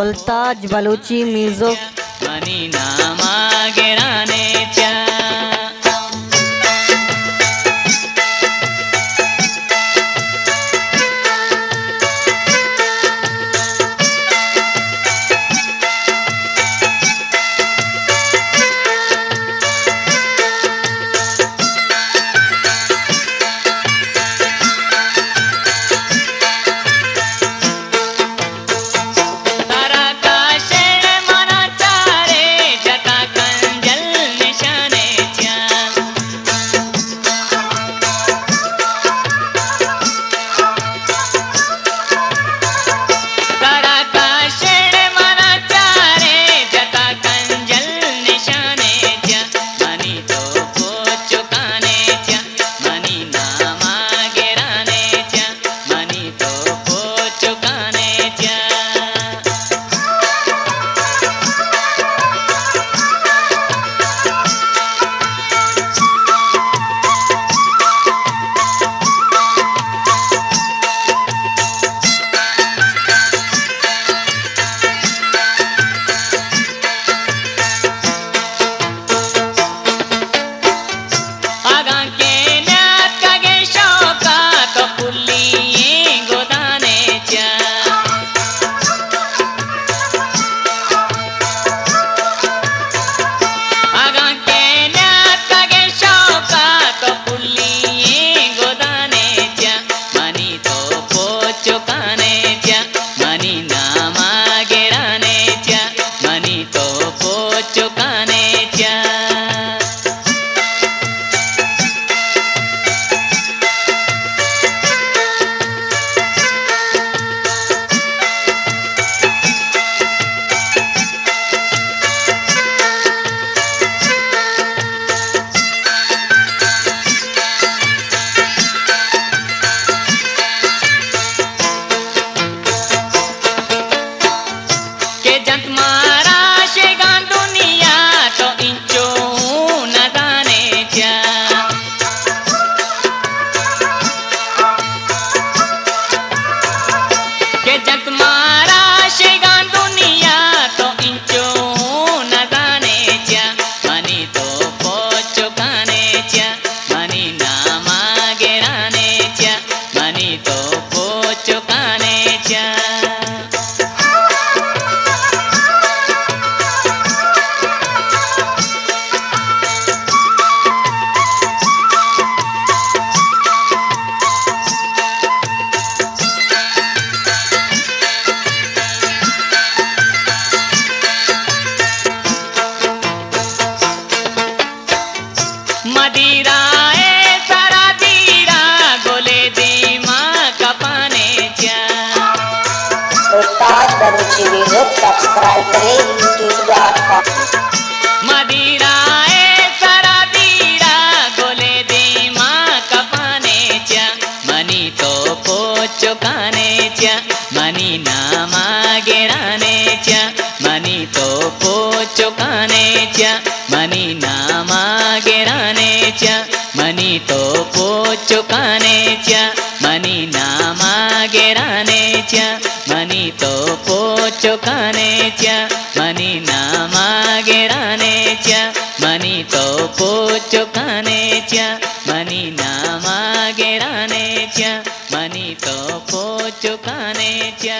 गुलताज Balochi music money नामा गिरानेच्या गुलताज Balochi music subscribe करें youtube.com मदिरा सरा दीरा गोले दीमा कपानेच्या मनी तो पोचुकानेच्या मनी नामा गिरानेच्या मनी तो पोचुकानेच्या मनी नामा गिरानेच्या मनी तो पोचुकानेच्या मनी नामा गिरानेच्या मनी तो पोचुकानेच्या मनी नामा गिरानेच्या मनी तो पोचुकानेच्या मनी नामा गिरानेच्या मनी तो पोचुकानेच्या